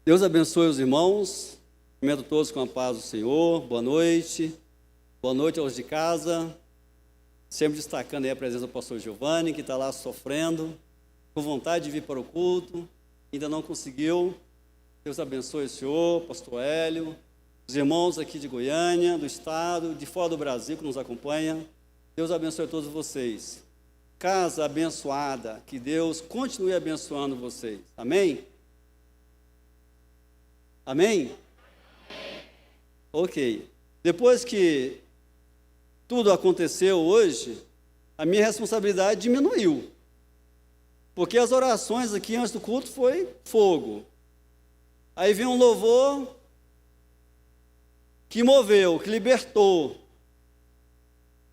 Deus abençoe os irmãos, cumprimento todos com a paz do Senhor, boa noite aos de casa, sempre destacando aí a presença do pastor Giovanni, que está lá sofrendo, com vontade de vir para o culto, ainda não conseguiu. Deus abençoe o senhor, pastor Hélio, os irmãos aqui de Goiânia, do estado, de fora do Brasil que nos acompanham. Deus abençoe todos vocês. Casa abençoada, que Deus continue abençoando vocês. Amém? Amém? Ok. Depois que tudo aconteceu hoje, a minha responsabilidade diminuiu. Porque as orações aqui antes do culto foi fogo. Aí veio um louvor que moveu, que libertou.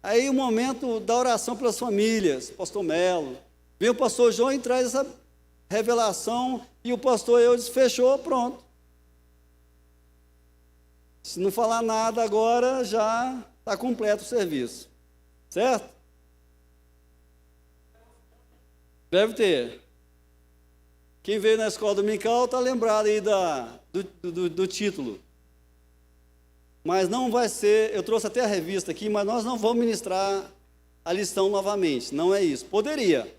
Aí o momento da oração pelas famílias, pastor Melo. Veio o pastor João e traz essa revelação e o pastor Eudes fechou, pronto. Se não falar nada agora, já está completo o serviço. Certo? Deve ter. Quem veio na escola dominical está lembrado aí do título. Mas não vai ser, eu trouxe até a revista aqui, mas nós não vamos ministrar a lição novamente. Não é isso. Poderia.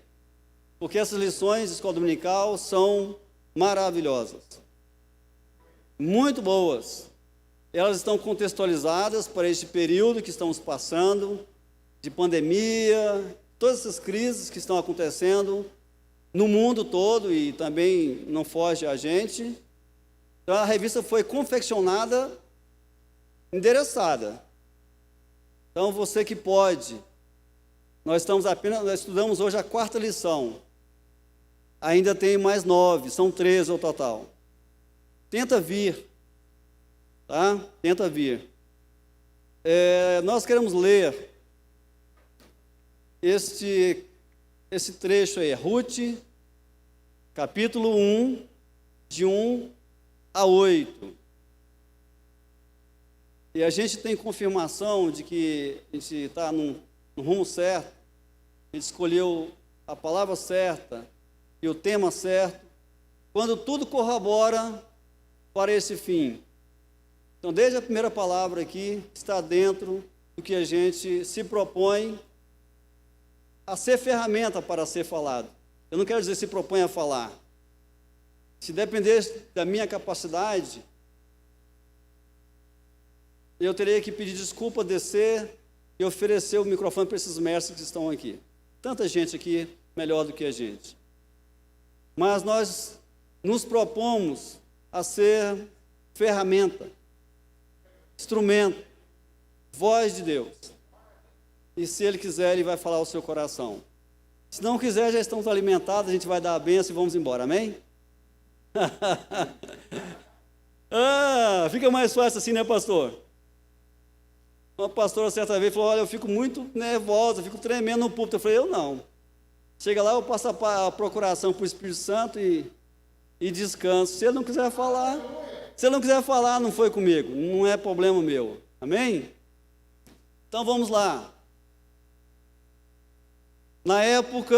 Porque essas lições de escola dominical são maravilhosas. Muito boas. Elas estão contextualizadas para este período que estamos passando, de pandemia, todas essas crises que estão acontecendo no mundo todo e também não foge a gente. Então, a revista foi confeccionada, endereçada. Então, você que pode, nós estudamos hoje a 4ª lição. Ainda tem mais 9, são 13 ao total. Tenta vir. Tá? Tenta vir. Nós queremos ler esse trecho aí, Ruth, capítulo 1, de 1 a 8. E a gente tem confirmação de que a gente está no rumo certo, a gente escolheu a palavra certa e o tema certo, quando tudo corrobora para esse fim. Então, desde a primeira palavra aqui, está dentro do que a gente se propõe a ser ferramenta para ser falado. Eu não quero dizer se propõe a falar. Se dependesse da minha capacidade, eu teria que pedir desculpa, descer e oferecer o microfone para esses mestres que estão aqui. Tanta gente aqui melhor do que a gente. Mas nós nos propomos a ser ferramenta, instrumento, voz de Deus. E se Ele quiser, Ele vai falar ao seu coração. Se não quiser, já estamos alimentados, a gente vai dar a benção e vamos embora, amém? Fica mais fácil assim, né, pastor? Uma pastora certa vez falou, olha, eu fico muito nervosa, eu fico tremendo no púlpito. Eu falei, eu não. Chega lá, eu passo a procuração para o Espírito Santo e descanso. Se Ele não quiser falar... Se ele não quiser falar, não foi comigo, não é problema meu. Amém? Então vamos lá. Na época,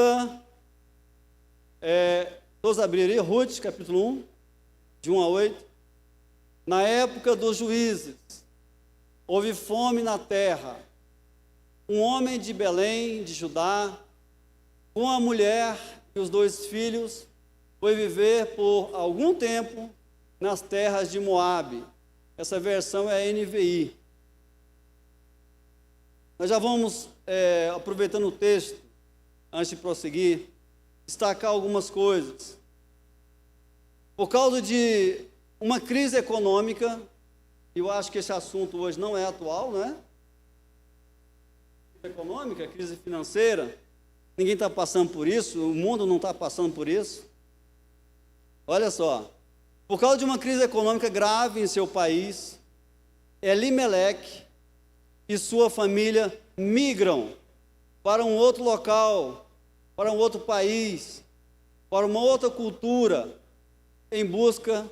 todos abrirem Ruth, capítulo 1, de 1 a 8. Na época dos juízes, houve fome na terra. Um homem de Belém, de Judá, com a mulher e os 2 filhos, foi viver por algum tempo nas terras de Moabe. Essa versão é a NVI. Nós já vamos, aproveitando o texto, antes de prosseguir, destacar algumas coisas. Por causa de uma crise econômica, eu acho que esse assunto hoje não é atual, né? Econômica, crise financeira, ninguém está passando por isso, o mundo não está passando por isso. Olha só. Por causa de uma crise econômica grave em seu país, Elimeleque e sua família migram para um outro local, para um outro país, para uma outra cultura, em busca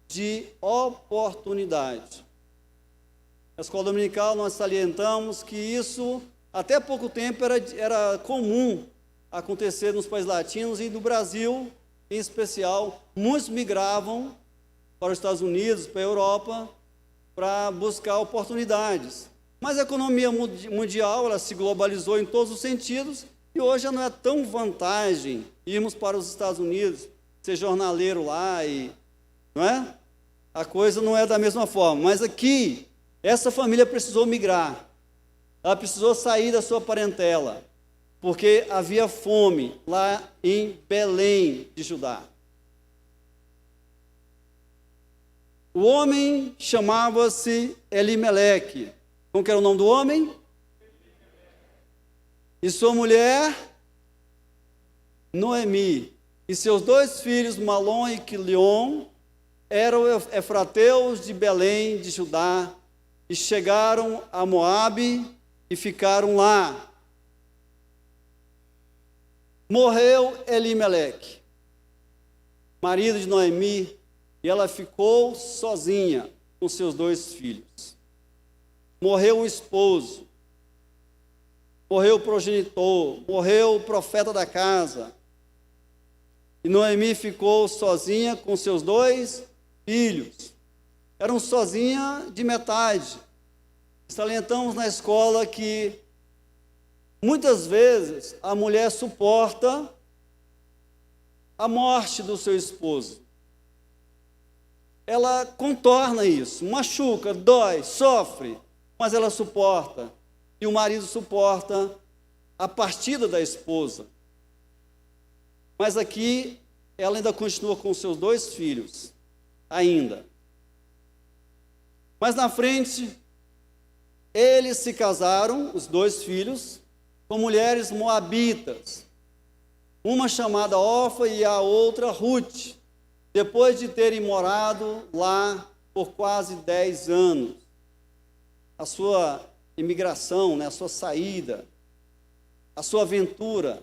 de oportunidade. Na escola dominical nós salientamos que isso, até pouco tempo, era comum acontecer nos países latinos e no Brasil, em especial, muitos migravam para os Estados Unidos, para a Europa, para buscar oportunidades. Mas a economia mundial, ela se globalizou em todos os sentidos, e hoje já não é tão vantagem irmos para os Estados Unidos, ser jornaleiro lá, não é? A coisa não é da mesma forma. Mas aqui, essa família precisou migrar. Ela precisou sair da sua parentela, porque havia fome lá em Belém de Judá. O homem chamava-se Elimeleque. Como que era o nome do homem? E sua mulher, Noemi. E seus 2 filhos, Malom e Quilion, eram efrateus de Belém de Judá, e chegaram a Moabe e ficaram lá. Morreu Elimeleque, marido de Noemi, e ela ficou sozinha com seus 2 filhos. Morreu o esposo, morreu o progenitor, morreu o profeta da casa. E Noemi ficou sozinha com seus 2 filhos. Eram sozinha de metade. Salientamos na escola que muitas vezes a mulher suporta a morte do seu esposo. Ela contorna isso, machuca, dói, sofre, mas ela suporta. E o marido suporta a partida da esposa. Mas aqui ela ainda continua com seus 2 filhos, ainda. Mas na frente, eles se casaram, os 2 filhos, com mulheres moabitas, uma chamada Orfa e a outra Ruth, depois de terem morado lá por quase 10 anos. A sua imigração, a sua saída, a sua aventura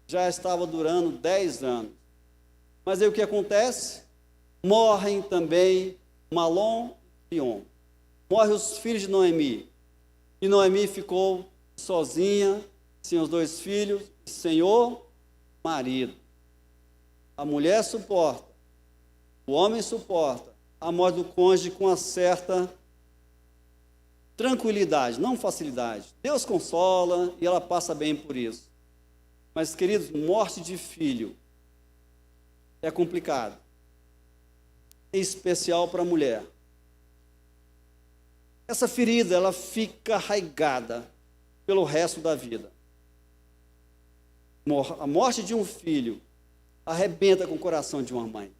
já estava durando 10 anos. Mas aí o que acontece? Morrem também Malom e Quilion. Morrem os filhos de Noemi. E Noemi ficou sozinha, sem os 2 filhos, sem o marido. A mulher suporta, o homem suporta a morte do cônjuge com uma certa tranquilidade, não facilidade. Deus consola e ela passa bem por isso. Mas, queridos, morte de filho é complicado. Em especial para a mulher. Essa ferida, ela fica arraigada pelo resto da vida. A morte de um filho arrebenta com o coração de uma mãe.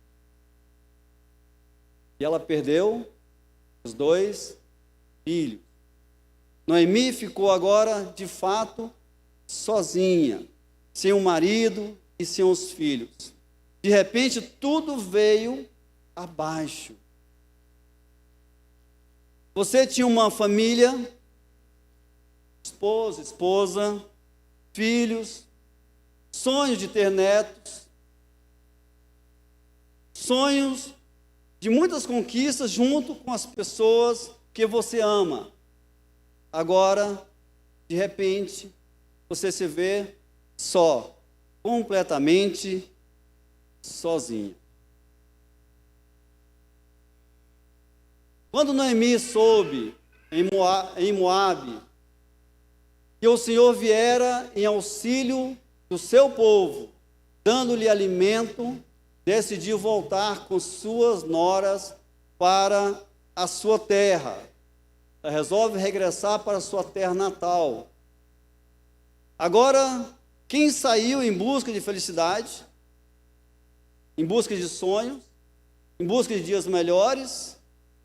E ela perdeu os 2 filhos. Noemi ficou agora, de fato, sozinha, sem o marido e sem os filhos. De repente, tudo veio abaixo. Você tinha uma família, esposo, esposa, filhos, sonhos de ter netos, sonhos de muitas conquistas junto com as pessoas que você ama. Agora, de repente, você se vê só, completamente sozinho. Quando Noemi soube em Moabe que o Senhor viera em auxílio do seu povo, dando-lhe alimento, decidiu voltar com suas noras para a sua terra. Ela resolve regressar para a sua terra natal. Agora, quem saiu em busca de felicidade, em busca de sonhos, em busca de dias melhores,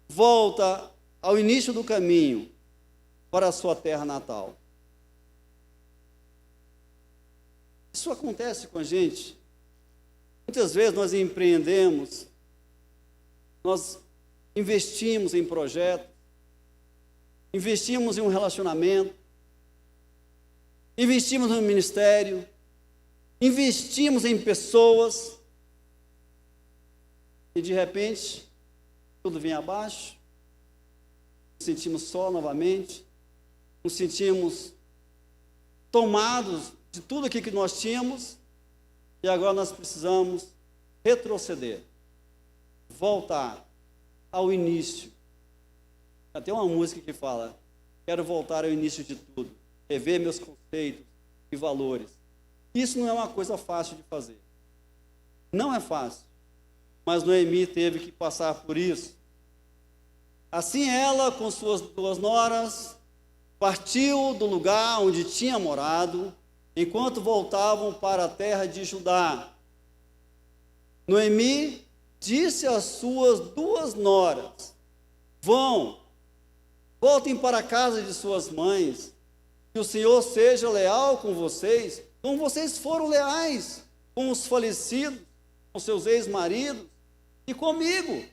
volta ao início do caminho para a sua terra natal. Isso acontece com a gente. Muitas vezes nós empreendemos, nós investimos em projetos, investimos em um relacionamento, investimos no ministério, investimos em pessoas, e de repente, tudo vem abaixo, nos sentimos só novamente, nos sentimos tomados de tudo aquilo que nós tínhamos, e agora nós precisamos retroceder, voltar ao início. Tem uma música que fala: quero voltar ao início de tudo, rever meus conceitos e valores. Isso não é uma coisa fácil de fazer. Não é fácil. Mas Noemi teve que passar por isso. Assim ela, com suas 2 noras, partiu do lugar onde tinha morado, enquanto voltavam para a terra de Judá. Noemi disse às suas 2 noras: voltem para a casa de suas mães, que o Senhor seja leal com vocês, como vocês foram leais com os falecidos, com seus ex-maridos e comigo.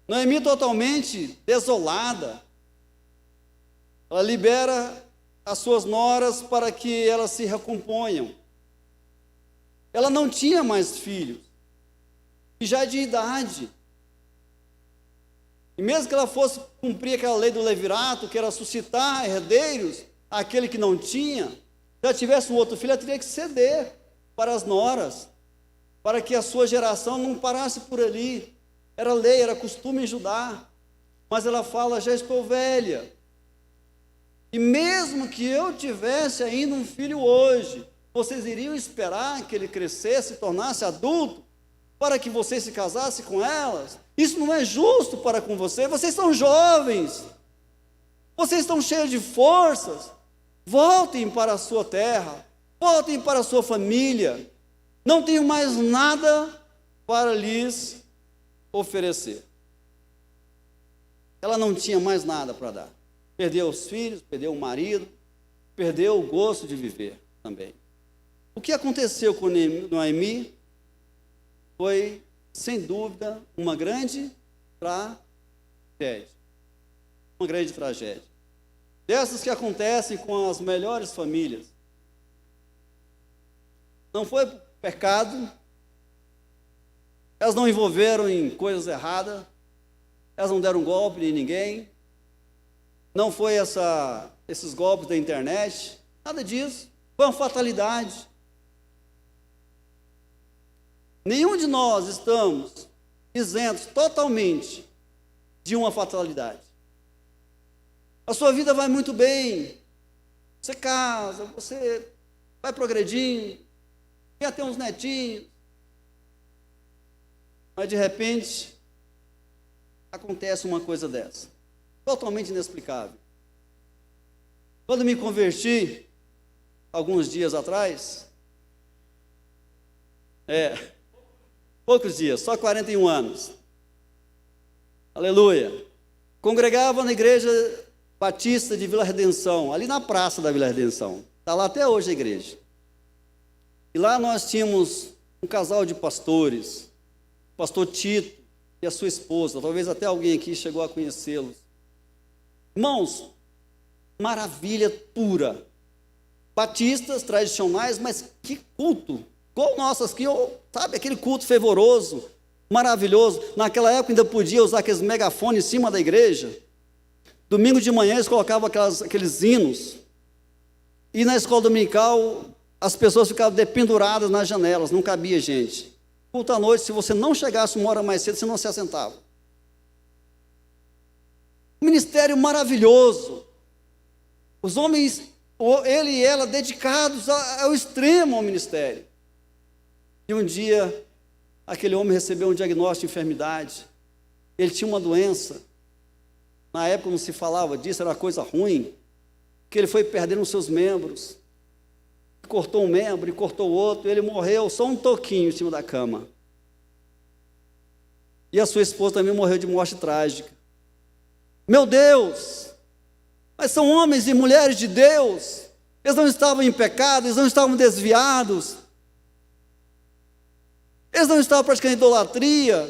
Noemi, totalmente desolada, ela libera as suas noras para que elas se recomponham. Ela não tinha mais filhos, e já de idade. E mesmo que ela fosse cumprir aquela lei do levirato, que era suscitar herdeiros àquele que não tinha, já tivesse um outro filho, ela teria que ceder para as noras, para que a sua geração não parasse por ali. Era lei, era costume em Judá. Mas ela fala: já estou velha. E mesmo que eu tivesse ainda um filho hoje, vocês iriam esperar que ele crescesse, se tornasse adulto, para que vocês se casassem com elas? Isso não é justo para com vocês. Vocês são jovens, vocês estão cheios de forças. Voltem para a sua terra, voltem para a sua família. Não tenho mais nada para lhes oferecer. Ela não tinha mais nada para dar. Perdeu os filhos, perdeu o marido, perdeu o gosto de viver também. O que aconteceu com Noemi foi, sem dúvida, uma grande tragédia. Uma grande tragédia. Dessas que acontecem com as melhores famílias. Não foi pecado, elas não envolveram em coisas erradas, elas não deram golpe em ninguém, não foi esses golpes da internet, nada disso, foi uma fatalidade. Nenhum de nós estamos isentos totalmente de uma fatalidade. A sua vida vai muito bem, você casa, você vai progredindo, quer ter uns netinhos, mas de repente acontece uma coisa dessa, totalmente inexplicável. Quando me converti, alguns dias atrás, poucos dias, só 41 anos, aleluia, congregava na igreja batista de Vila Redenção, ali na praça da Vila Redenção, está lá até hoje a igreja. E lá nós tínhamos um casal de pastores, o pastor Tito e a sua esposa, talvez até alguém aqui chegou a conhecê-los. Irmãos, maravilha pura, batistas tradicionais, mas que culto, igual nossos aqui, sabe, aquele culto fervoroso, maravilhoso. Naquela época ainda podia usar aqueles megafones em cima da igreja. Domingo de manhã eles colocavam aqueles hinos, e na escola dominical as pessoas ficavam dependuradas nas janelas, não cabia gente. Culto à noite, se você não chegasse 1 hora mais cedo, você não se assentava. Um ministério maravilhoso. Os homens, ele e ela, dedicados ao extremo ao ministério. E um dia, aquele homem recebeu um diagnóstico de enfermidade. Ele tinha uma doença. Na época não se falava disso, era uma coisa ruim. Que ele foi perdendo os seus membros. Cortou um membro e cortou o outro. Ele morreu só um toquinho em cima da cama. E a sua esposa também morreu de morte trágica. Meu Deus! Mas são homens e mulheres de Deus. Eles não estavam em pecado, eles não estavam desviados. Eles não estavam praticando idolatria.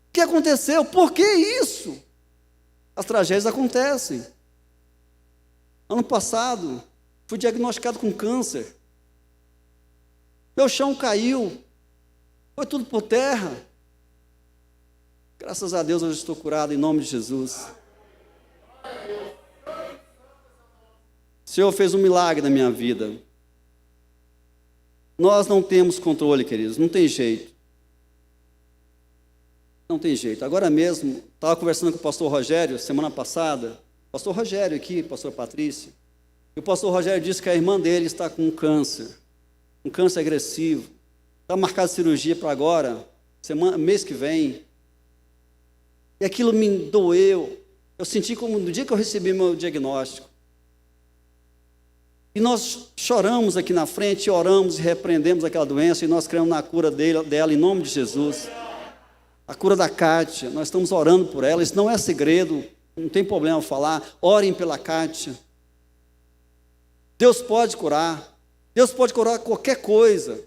O que aconteceu? Por que isso? As tragédias acontecem. Ano passado, fui diagnosticado com câncer. Meu chão caiu. Foi tudo por terra. Graças a Deus, hoje estou curado em nome de Jesus. O Senhor fez um milagre na minha vida. Nós não temos controle, queridos, não tem jeito. Não tem jeito. Agora mesmo, estava conversando com o pastor Rogério, semana passada, pastor Rogério aqui, pastor Patrícia, e o pastor Rogério disse que a irmã dele está com um câncer agressivo. Está marcada cirurgia para agora, mês que vem. E aquilo me doeu. Eu senti como no dia que eu recebi meu diagnóstico. E nós choramos aqui na frente, oramos e repreendemos aquela doença, e nós cremos na cura dela em nome de Jesus. A cura da Kátia, nós estamos orando por ela, isso não é segredo, não tem problema falar, orem pela Kátia. Deus pode curar qualquer coisa,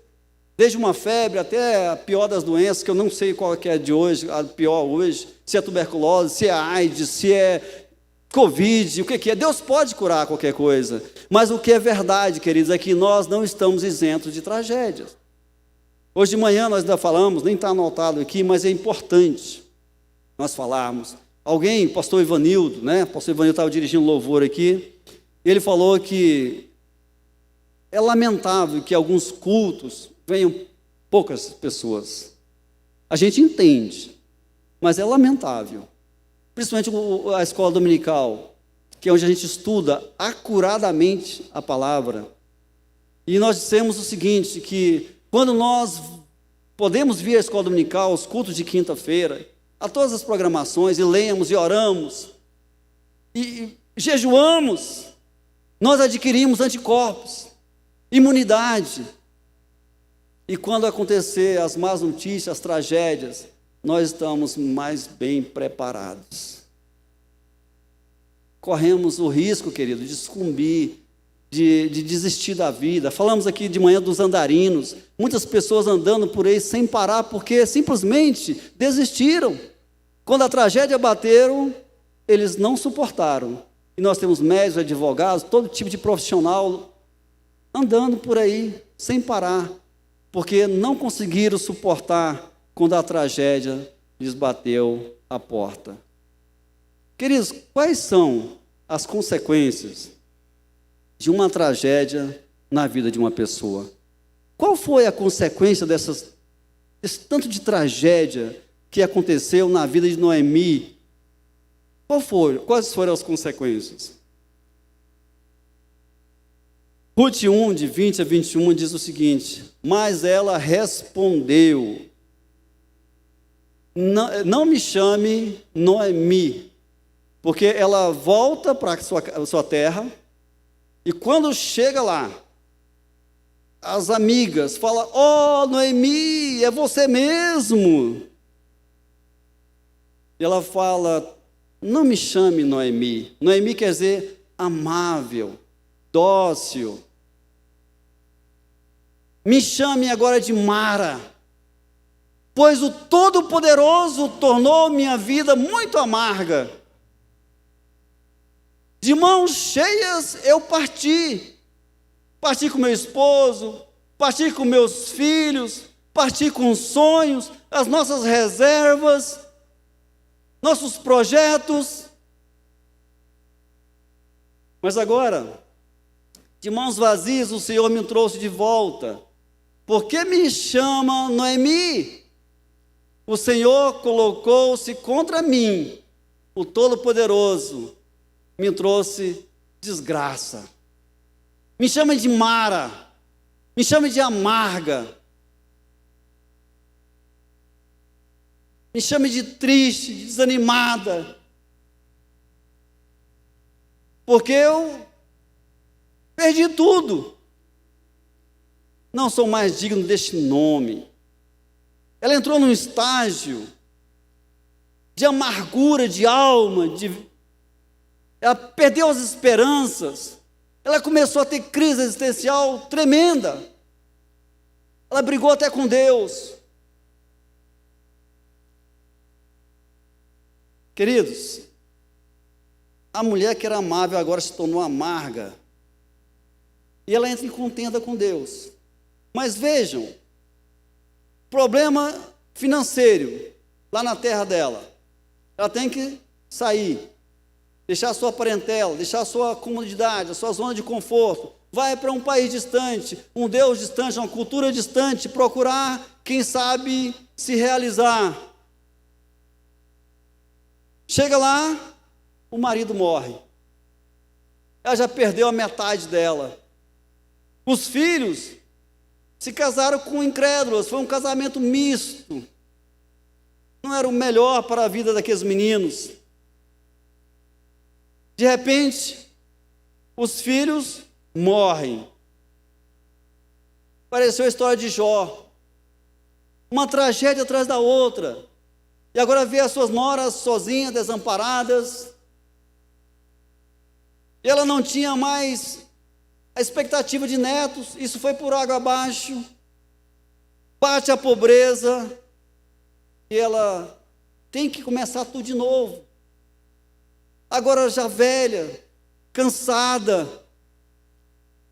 desde uma febre até a pior das doenças, que eu não sei qual que é de hoje, a pior hoje, se é tuberculose, se é AIDS, se é Covid, o que é. Deus pode curar qualquer coisa, mas o que é verdade, queridos, é que nós não estamos isentos de tragédias. Hoje de manhã nós ainda falamos, nem está anotado aqui, mas é importante nós falarmos. Alguém, pastor Ivanildo, né? Pastor Ivanildo estava dirigindo louvor aqui, e ele falou que é lamentável que alguns cultos venham poucas pessoas. A gente entende, mas é lamentável. Principalmente a escola dominical, que é onde a gente estuda acuradamente a palavra. E nós dissemos o seguinte, que quando nós podemos vir à escola dominical, aos cultos de quinta-feira, a todas as programações, e lemos e oramos, e jejuamos, nós adquirimos anticorpos, imunidade. E quando acontecer as más notícias, as tragédias, nós estamos mais bem preparados. Corremos o risco, querido, de sucumbir, de desistir da vida. Falamos aqui de manhã dos andarinos, muitas pessoas andando por aí sem parar, porque simplesmente desistiram. Quando a tragédia bateram, eles não suportaram. E nós temos médicos, advogados, todo tipo de profissional andando por aí sem parar, porque não conseguiram suportar quando a tragédia lhes bateu à porta. Queridos, quais são as consequências de uma tragédia na vida de uma pessoa? Qual foi a consequência desse tanto de tragédia que aconteceu na vida de Noemi? Quais foram as consequências? Ruth 1, de 20 a 21, diz o seguinte: mas ela respondeu, não me chame Noemi, porque ela volta para a sua terra, e quando chega lá, as amigas falam: oh, Noemi, é você mesmo. E ela fala: não me chame Noemi. Noemi quer dizer amável, dócil. Me chame agora de Mara, pois o Todo-Poderoso tornou minha vida muito amarga. De mãos cheias eu parti com meu esposo, parti com meus filhos, parti com sonhos, as nossas reservas, nossos projetos. Mas agora, de mãos vazias, o Senhor me trouxe de volta. Por que me chama Noemi? O Senhor colocou-se contra mim, o Todo-Poderoso me trouxe desgraça. Me chama de Mara, me chama de amarga, me chama de triste, de desanimada, porque eu perdi tudo. Não sou mais digno deste nome. Ela entrou num estágio de amargura de alma, ela perdeu as esperanças, ela começou a ter crise existencial tremenda, ela brigou até com Deus. Queridos, a mulher que era amável agora se tornou amarga, e ela entra em contenda com Deus. Mas vejam, problema financeiro lá na terra dela, ela tem que sair, deixar a sua parentela, deixar a sua comodidade, a sua zona de conforto, vai para um país distante, um Deus distante, uma cultura distante, procurar, quem sabe, se realizar. Chega lá, o marido morre. Ela já perdeu a metade dela. Os filhos se casaram com incrédulos, foi um casamento misto. Não era o melhor para a vida daqueles meninos. De repente, os filhos morrem. Pareceu a história de Jó. Uma tragédia atrás da outra. E agora vê as suas noras sozinhas, desamparadas. Ela não tinha mais a expectativa de netos, isso foi por água abaixo. Bate a pobreza. E ela tem que começar tudo de novo. Agora já velha, cansada.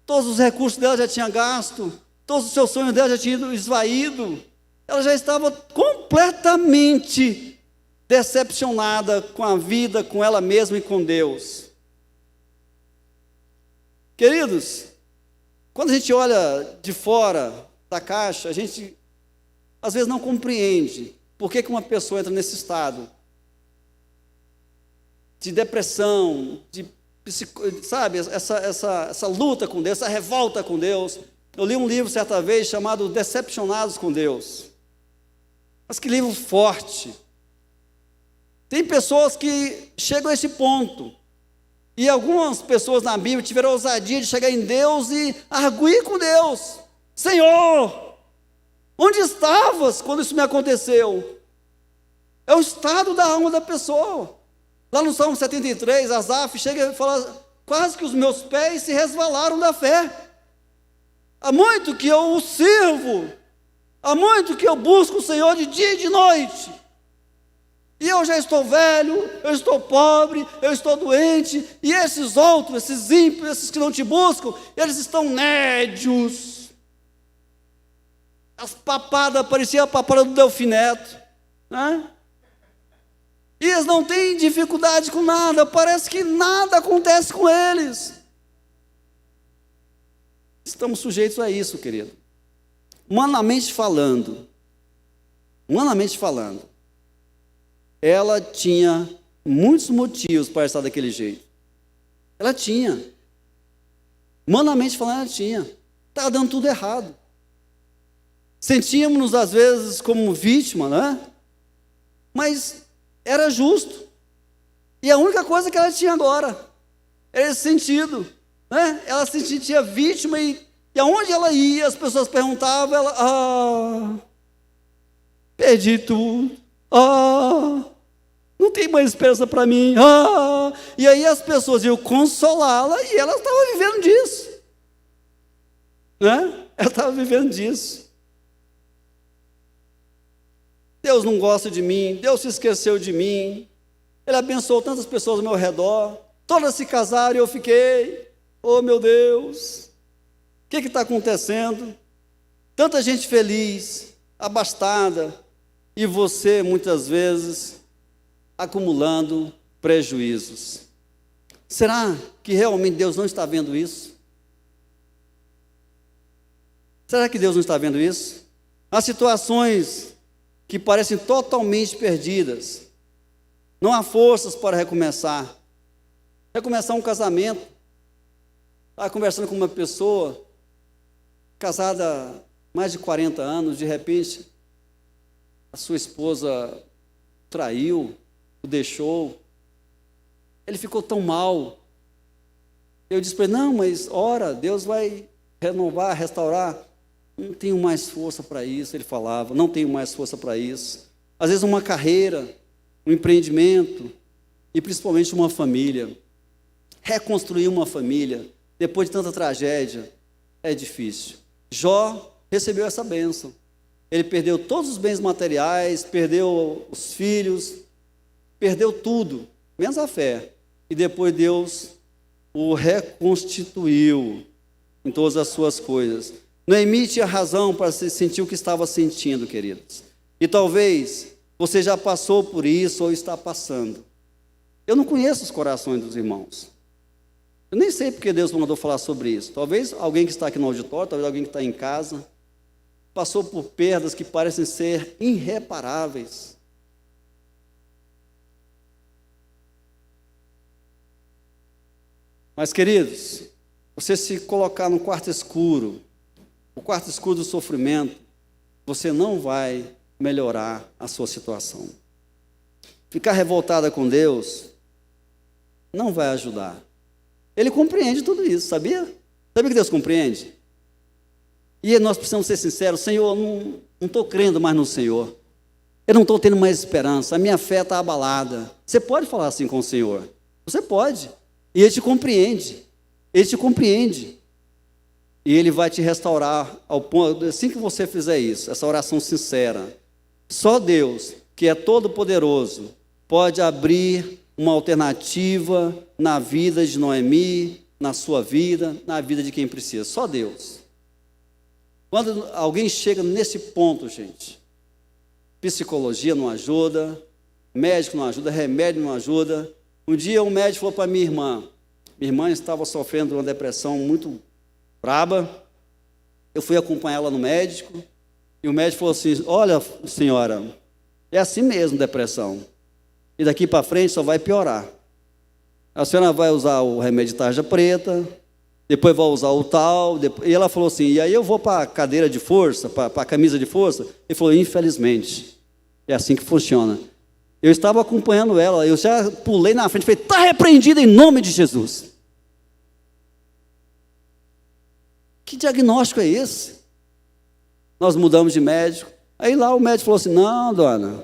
Todos os recursos dela já tinha gasto. Todos os seus sonhos dela já tinham esvaído. Ela já estava completamente decepcionada com a vida, com ela mesma e com Deus. Queridos, quando a gente olha de fora da caixa, a gente às vezes não compreende por que uma pessoa entra nesse estado de depressão, sabe, essa luta com Deus, essa revolta com Deus. Eu li um livro certa vez chamado Decepcionados com Deus. Mas que livro forte. Tem pessoas que chegam a esse ponto. E algumas pessoas na Bíblia tiveram a ousadia de chegar em Deus e arguir com Deus. Senhor, onde estavas quando isso me aconteceu? É o estado da alma da pessoa. Lá no Salmo 73, Asaf chega e fala, quase que os meus pés se resvalaram da fé. Há muito que eu o sirvo, há muito que eu busco o Senhor de dia e de noite. E eu já estou velho, eu estou pobre, eu estou doente, e esses outros, esses ímpios, esses que não te buscam, eles estão nédios. As papadas, parecia a papada do Delfineto, né? E eles não têm dificuldade com nada, parece que nada acontece com eles. Estamos sujeitos a isso, querido. Humanamente falando, ela tinha muitos motivos para estar daquele jeito. Ela tinha. Humanamente falando, ela tinha. Estava dando tudo errado. Sentíamos-nos, às vezes, como vítima, né? Mas era justo. E a única coisa que ela tinha agora era esse sentido, né? Ela se sentia vítima e aonde ela ia, as pessoas perguntavam, ela, perdi tudo. Não tem mais esperança para mim. E aí as pessoas iam consolá-la e ela estava vivendo disso, né? Ela estava vivendo disso. Deus não gosta de mim, Deus se esqueceu de mim, Ele abençoou tantas pessoas ao meu redor, todas se casaram e eu fiquei, oh meu Deus, o que está acontecendo? Tanta gente feliz, abastada, e você muitas vezes acumulando prejuízos. Será que realmente Deus não está vendo isso? Será que Deus não está vendo isso? Há situações que parecem totalmente perdidas. Não há forças para recomeçar. Recomeçar um casamento. Estava conversando com uma pessoa, casada há mais de 40 anos, de repente, a sua esposa traiu, o deixou. Ele ficou tão mal. Eu disse para ele, não, mas ora, Deus vai renovar, restaurar. Não tenho mais força para isso, ele falava, não tenho mais força para isso. Às vezes uma carreira, um empreendimento, e principalmente uma família. Reconstruir uma família, depois de tanta tragédia, é difícil. Jó recebeu essa bênção. Ele perdeu todos os bens materiais, perdeu os filhos, perdeu tudo, menos a fé. E depois Deus o reconstituiu em todas as suas coisas. Noemi tinha razão para sentir o que estava sentindo, queridos. E talvez você já passou por isso ou está passando. Eu não conheço os corações dos irmãos. Eu nem sei porque Deus mandou falar sobre isso. Talvez alguém que está aqui no auditório, talvez alguém que está em casa, passou por perdas que parecem ser irreparáveis. Mas, queridos, você se colocar no quarto escuro, o quarto escuro do sofrimento, você não vai melhorar a sua situação. Ficar revoltada com Deus não vai ajudar. Ele compreende tudo isso, sabia? Sabia que Deus compreende? E nós precisamos ser sinceros: Senhor, não estou crendo mais no Senhor. Eu não estou tendo mais esperança, a minha fé está abalada. Você pode falar assim com o Senhor. Você pode. E Ele te compreende. Ele te compreende. E Ele vai te restaurar ao ponto, assim que você fizer isso, essa oração sincera. Só Deus, que é todo-poderoso, pode abrir uma alternativa na vida de Noemi, na sua vida, na vida de quem precisa. Só Deus. Quando alguém chega nesse ponto, gente, psicologia não ajuda, médico não ajuda, remédio não ajuda. Um dia um médico falou para minha irmã estava sofrendo de uma depressão muito braba. Eu fui acompanhá-la no médico, e o médico falou assim: olha, senhora, é assim mesmo depressão, e daqui para frente só vai piorar. A senhora vai usar o remédio de tarja preta, depois vai usar o tal, e ela falou assim: e aí eu vou para a cadeira de força, para a camisa de força? Ele falou: infelizmente, é assim que funciona. Eu estava acompanhando ela, eu já pulei na frente e falei: está repreendida em nome de Jesus. Que diagnóstico é esse? Nós mudamos de médico. Aí lá o médico falou assim: não, dona,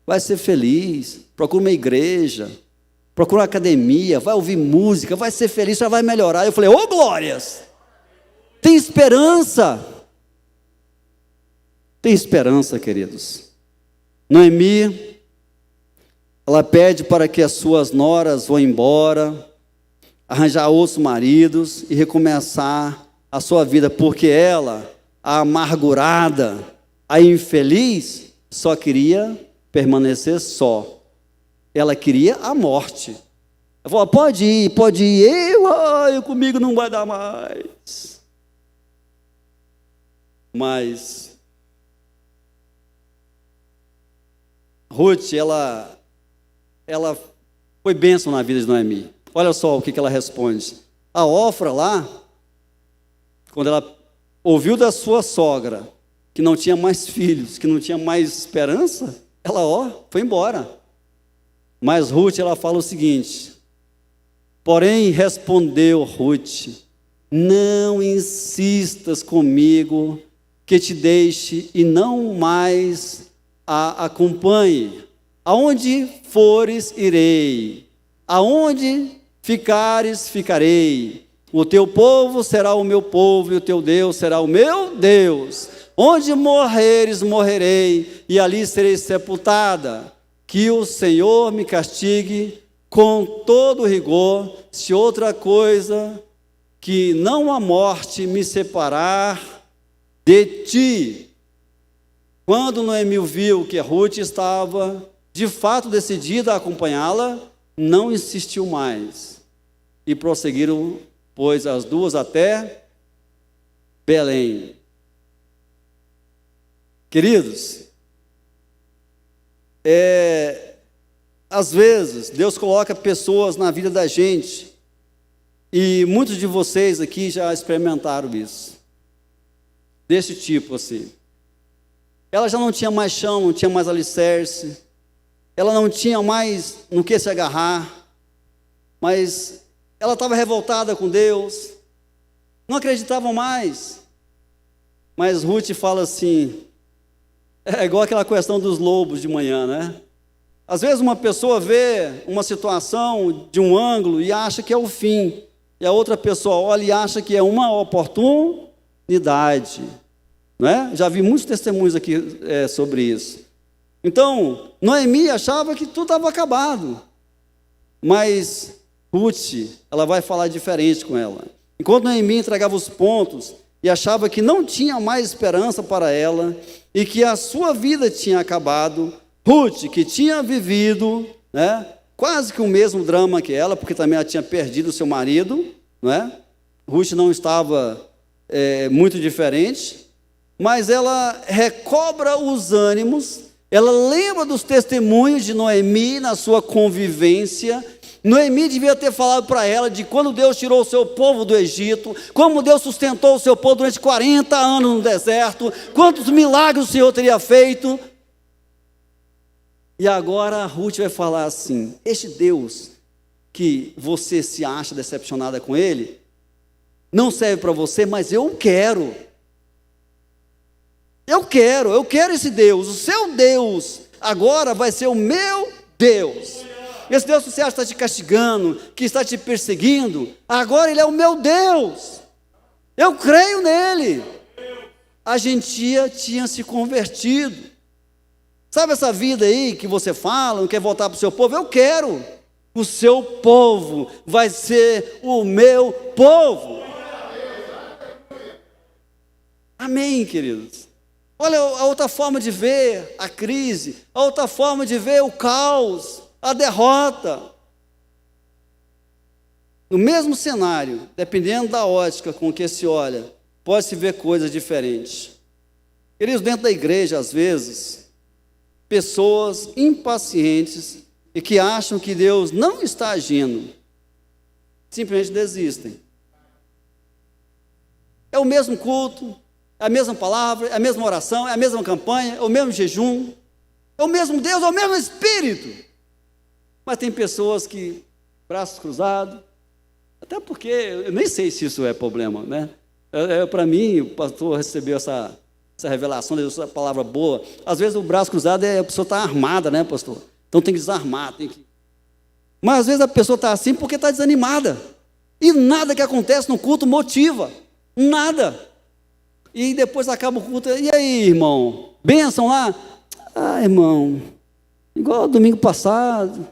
vai ser feliz, procura uma igreja, procura uma academia, vai ouvir música, vai ser feliz, já vai melhorar. Eu falei: ô glórias, tem esperança. Tem esperança, queridos. Noemi, ela pede para que as suas noras vão embora, arranjar outros maridos e recomeçar a sua vida, porque ela, a amargurada, a infeliz, só queria permanecer só. Ela queria a morte. Ela falou: pode ir, eu comigo não vai dar mais. Mas Ruth, ela foi bênção na vida de Noemi. Olha só o que ela responde. A Ofra lá, quando ela ouviu da sua sogra que não tinha mais filhos, que não tinha mais esperança, ela foi embora. Mas Ruth, ela fala o seguinte: porém respondeu Ruth: não insistas comigo que te deixe e não mais a acompanhe. Aonde fores, irei. Aonde ficares, ficarei. O teu povo será o meu povo, e o teu Deus será o meu Deus. Onde morreres, morrerei, e ali serei sepultada. Que o Senhor me castigue com todo rigor, se outra coisa que não a morte me separar de ti. Quando Noemi viu que Ruth estava de fato decidida a acompanhá-la, não insistiu mais. E prosseguiram, pois, as duas até Belém. Queridos, às vezes Deus coloca pessoas na vida da gente, e muitos de vocês aqui já experimentaram isso, desse tipo assim. Ela já não tinha mais chão, não tinha mais alicerce, ela não tinha mais no que se agarrar, mas ela estava revoltada com Deus, não acreditava mais. Mas Ruth fala assim, é igual aquela questão dos lobos de manhã, né? Às vezes uma pessoa vê uma situação de um ângulo e acha que é o fim, e a outra pessoa olha e acha que é uma oportunidade, não é? Já vi muitos testemunhos aqui sobre isso. Então, Noemi achava que tudo estava acabado, mas Ruth, ela vai falar diferente com ela. Enquanto Noemi entregava os pontos e achava que não tinha mais esperança para ela e que a sua vida tinha acabado, Ruth, que tinha vivido, né, quase que o mesmo drama que ela, porque também ela tinha perdido o seu marido, não é? Ruth não estava muito diferente, mas ela recobra os ânimos, ela lembra dos testemunhos de Noemi na sua convivência, Noemi devia ter falado para ela de quando Deus tirou o seu povo do Egito, como Deus sustentou o seu povo durante 40 anos no deserto, quantos milagres o Senhor teria feito. E agora a Ruth vai falar assim: este Deus que você se acha decepcionada com ele, não serve para você, mas eu quero. Eu quero esse Deus, o seu Deus, agora vai ser o meu Deus. Esse Deus que você acha que está te castigando, que está te perseguindo, agora Ele é o meu Deus. Eu creio nele. A gentia tinha se convertido. Sabe essa vida aí que você fala, não quer voltar para o seu povo? Eu quero. O seu povo vai ser o meu povo. Amém, queridos? Olha a outra forma de ver a crise, a outra forma de ver o caos, a derrota. No mesmo cenário, dependendo da ótica com que se olha, pode-se ver coisas diferentes. Queridos, dentro da igreja, às vezes, pessoas impacientes e que acham que Deus não está agindo, simplesmente desistem. É o mesmo culto, é a mesma palavra, é a mesma oração, é a mesma campanha, é o mesmo jejum, é o mesmo Deus, é o mesmo Espírito. Mas tem pessoas que, braços cruzados, até porque, eu nem sei se isso é problema, né? Para mim, o pastor recebeu essa revelação, essa palavra boa. Às vezes o braço cruzado a pessoa está armada, né, pastor? Então tem que desarmar, Mas às vezes a pessoa está assim porque está desanimada. E nada que acontece no culto motiva, nada. E depois acaba o culto, e aí, irmão? Bênção lá? Ah, irmão, igual domingo passado,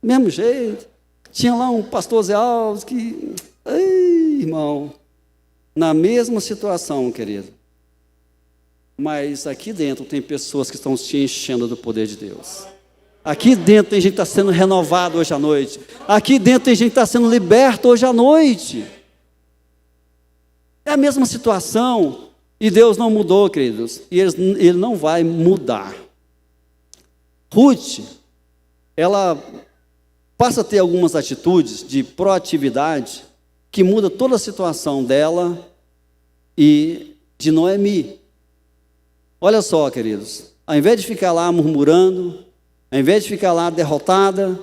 mesmo jeito. Tinha lá um pastor Zé Alves que, ei, irmão, na mesma situação, querido. Mas aqui dentro tem pessoas que estão se enchendo do poder de Deus. Aqui dentro tem gente que está sendo renovado hoje à noite. Aqui dentro tem gente que está sendo liberto hoje à noite. É a mesma situação. E Deus não mudou, queridos. E Ele não vai mudar. Ruth, ela passa a ter algumas atitudes de proatividade que muda toda a situação dela e de Noemi. Olha só, queridos, ao invés de ficar lá murmurando, ao invés de ficar lá derrotada,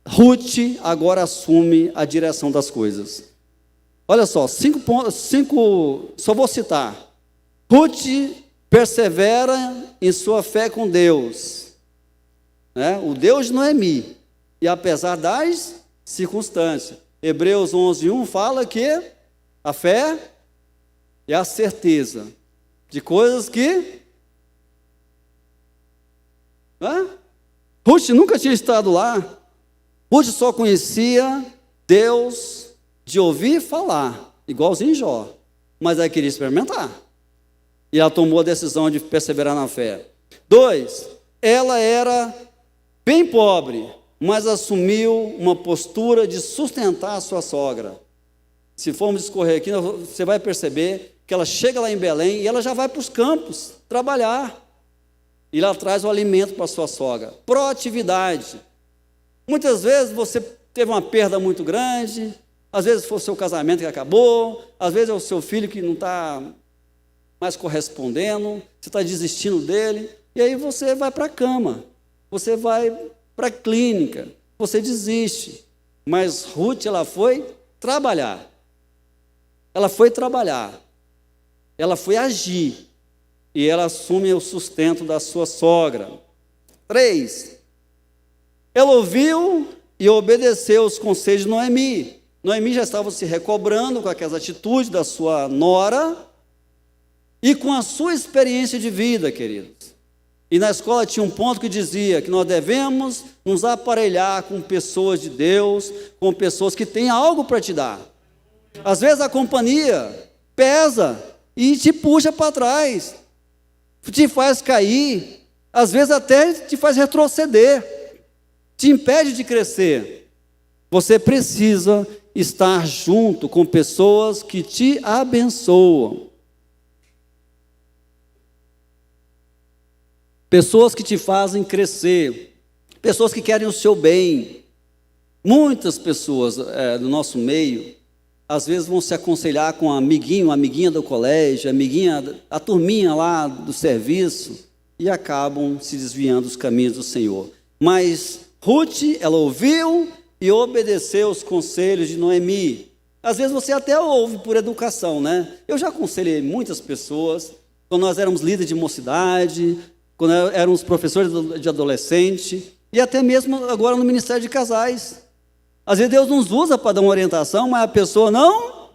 Ruth agora assume a direção das coisas. Olha só, 5 pontos, só vou citar. Ruth persevera em sua fé com Deus, né? O Deus de Noemi, e apesar das circunstâncias. Hebreus 11:1 fala que a fé é a certeza de coisas que... Ruth nunca tinha estado lá. Ruth só conhecia Deus de ouvir falar, igualzinho Jó, mas ela queria experimentar. E ela tomou a decisão de perseverar na fé. 2, ela era bem pobre, mas assumiu uma postura de sustentar a sua sogra. Se formos discorrer aqui, você vai perceber que ela chega lá em Belém e ela já vai para os campos trabalhar. E ela traz o alimento para a sua sogra. Proatividade. Muitas vezes você teve uma perda muito grande, às vezes foi o seu casamento que acabou, às vezes é o seu filho que não está mais correspondendo, você está desistindo dele, e aí você vai para a cama, você vai para a clínica, você desiste. Mas Ruth, ela foi trabalhar, ela foi agir, e ela assume o sustento da sua sogra. 3, ela ouviu e obedeceu os conselhos de Noemi. Noemi já estava se recobrando com aquelas atitudes da sua nora e com a sua experiência de vida, queridos. E na escola tinha um ponto que dizia que nós devemos nos aparelhar com pessoas de Deus, com pessoas que têm algo para te dar. Às vezes a companhia pesa e te puxa para trás, te faz cair, às vezes até te faz retroceder, te impede de crescer. Você precisa estar junto com pessoas que te abençoam. Pessoas que te fazem crescer. Pessoas que querem o seu bem. Muitas pessoas do nosso meio, às vezes vão se aconselhar com um amiguinho, uma amiguinha do colégio, a turminha lá do serviço, e acabam se desviando dos caminhos do Senhor. Mas Ruth, ela ouviu e obedeceu os conselhos de Noemi. Às vezes você até ouve por educação, né? Eu já aconselhei muitas pessoas, quando nós éramos líderes de mocidade, quando éramos professores de adolescente, e até mesmo agora no Ministério de Casais. Às vezes Deus nos usa para dar uma orientação, mas a pessoa não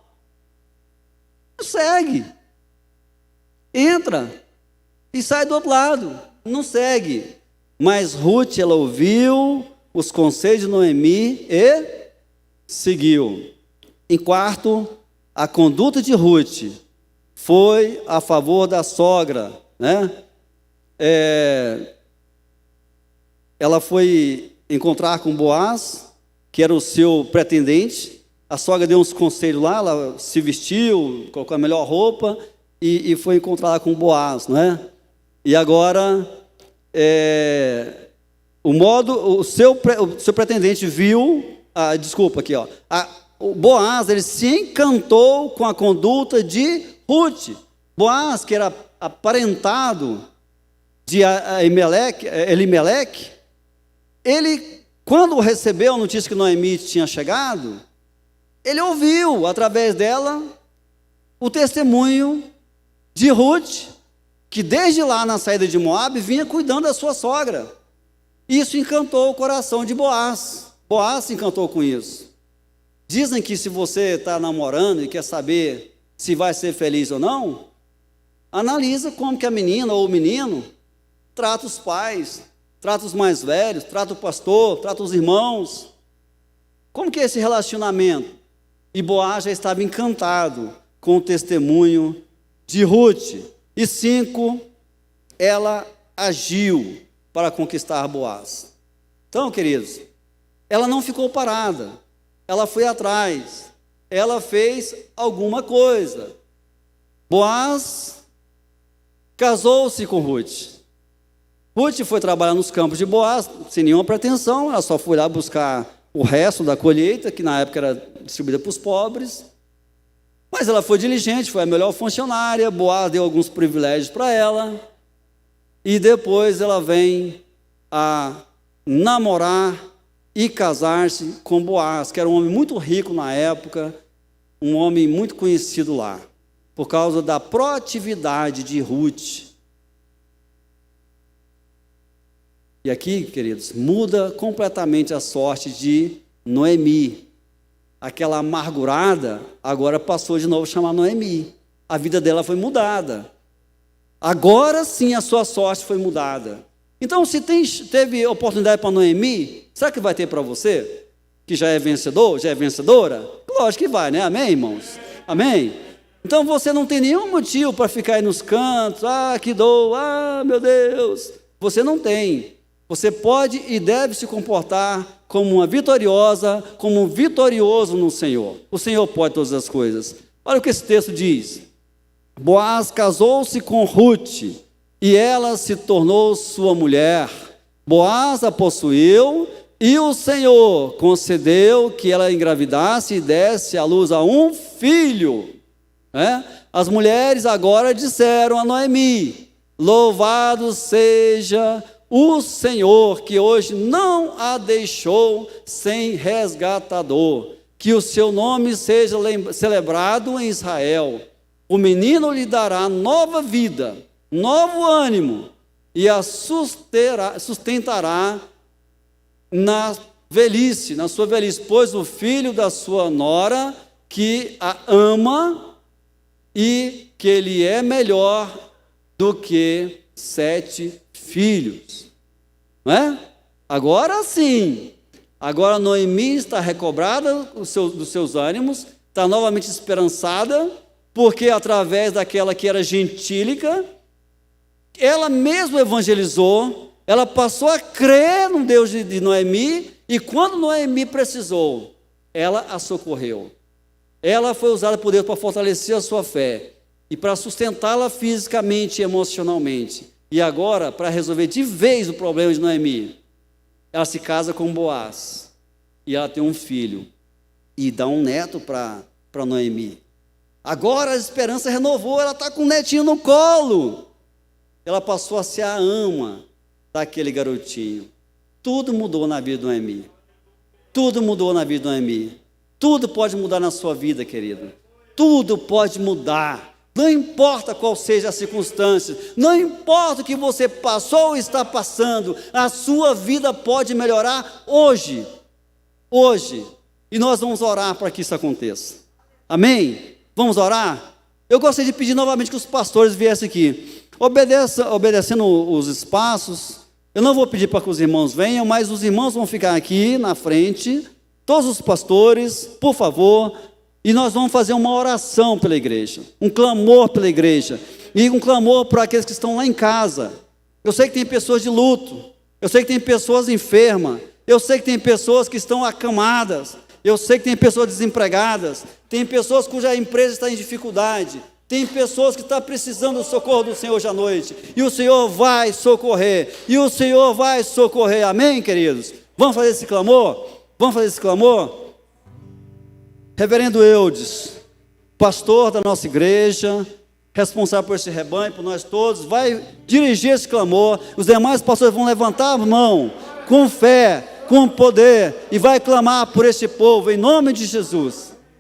segue. Entra e sai do outro lado, não segue. Mas Ruth, ela ouviu os conselhos de Noemi e seguiu. Em quarto, a conduta de Ruth foi a favor da sogra, né? Ela foi encontrar com Boaz, que era o seu pretendente. A sogra deu uns conselhos lá, ela se vestiu, colocou a melhor roupa e foi encontrar com Boaz, não é? E agora, o seu pretendente viu, aqui, ó, o Boaz, ele se encantou com a conduta de Ruth. Boaz, que era aparentado de Elimeleque, ele, quando recebeu a notícia que Noemi tinha chegado, ele ouviu, através dela, o testemunho de Ruth, que desde lá na saída de Moabe, vinha cuidando da sua sogra. Isso encantou o coração de Boaz. Boaz se encantou com isso. Dizem que se você está namorando e quer saber se vai ser feliz ou não, analisa como que a menina ou o menino trata os pais, trata os mais velhos, trata o pastor, trata os irmãos. Como que é esse relacionamento? E Boaz já estava encantado com o testemunho de Ruth. E 5, ela agiu para conquistar Boaz. Então, queridos, ela não ficou parada, ela foi atrás, ela fez alguma coisa. Boaz casou-se com Ruth. Ruth foi trabalhar nos campos de Boaz, sem nenhuma pretensão, ela só foi lá buscar o resto da colheita, que na época era distribuída para os pobres. Mas ela foi diligente, foi a melhor funcionária, Boaz deu alguns privilégios para ela, e depois ela vem a namorar e casar-se com Boaz, que era um homem muito rico na época, um homem muito conhecido lá, por causa da proatividade de Ruth. E aqui, queridos, muda completamente a sorte de Noemi. Aquela amargurada agora passou de novo a chamar Noemi. A vida dela foi mudada. Agora sim a sua sorte foi mudada. Então, se teve oportunidade para Noemi, será que vai ter para você? Que já é vencedor, já é vencedora? Lógico que vai, né? Amém, irmãos? Amém? Então você não tem nenhum motivo para ficar aí nos cantos, que dor, meu Deus. Você não tem. Você pode e deve se comportar como uma vitoriosa, como um vitorioso no Senhor. O Senhor pode todas as coisas. Olha o que esse texto diz. Boaz casou-se com Ruth, e ela se tornou sua mulher. Boaz a possuiu, e o Senhor concedeu que ela engravidasse e desse à luz a um filho. As mulheres agora disseram a Noemi: louvado seja o Senhor, que hoje não a deixou sem resgatador, que o seu nome seja celebrado em Israel. O menino lhe dará nova vida, novo ânimo, e a sustentará na velhice, na sua velhice, pois o filho da sua nora, que a ama, e que ele é melhor do que 7 filhos. Não é? Agora sim, agora Noemi está recobrada dos seus ânimos, está novamente esperançada, porque através daquela que era gentílica, ela mesma evangelizou, ela passou a crer no Deus de Noemi, e quando Noemi precisou, ela a socorreu. Ela foi usada por Deus para fortalecer a sua fé, e para sustentá-la fisicamente e emocionalmente. E agora, para resolver de vez o problema de Noemi, ela se casa com Boaz. e ela tem um filho, e dá um neto para Noemi. Agora a esperança renovou, ela está com um netinho no colo. Ela passou a ser a ama daquele garotinho. Tudo mudou na vida de Noemi. Tudo mudou na vida de Noemi. Tudo pode mudar na sua vida, querido. Tudo pode mudar. Não importa qual seja a circunstância, não importa o que você passou ou está passando, a sua vida pode melhorar hoje. Hoje. E nós vamos orar para que isso aconteça. Amém? Vamos orar? Eu gostaria de pedir novamente que os pastores viessem aqui. Obedecendo os espaços. Eu não vou pedir para que os irmãos venham, mas os irmãos vão ficar aqui na frente. Todos os pastores, por favor. E nós vamos fazer uma oração pela igreja. Um clamor pela igreja. E um clamor para aqueles que estão lá em casa. Eu sei que tem pessoas de luto. Eu sei que tem pessoas enfermas. Eu sei que tem pessoas que estão acamadas. Eu sei que tem pessoas desempregadas. Tem pessoas cuja empresa está em dificuldade. Tem pessoas que estão precisando do socorro do Senhor hoje à noite. E o Senhor vai socorrer. E o Senhor vai socorrer. Amém, queridos? Vamos fazer esse clamor? Vamos fazer esse clamor? Reverendo Eudes, pastor da nossa igreja, responsável por esse rebanho, por nós todos, vai dirigir esse clamor. Os demais pastores vão levantar a mão com fé, com poder, e vai clamar por esse povo, em nome de Jesus.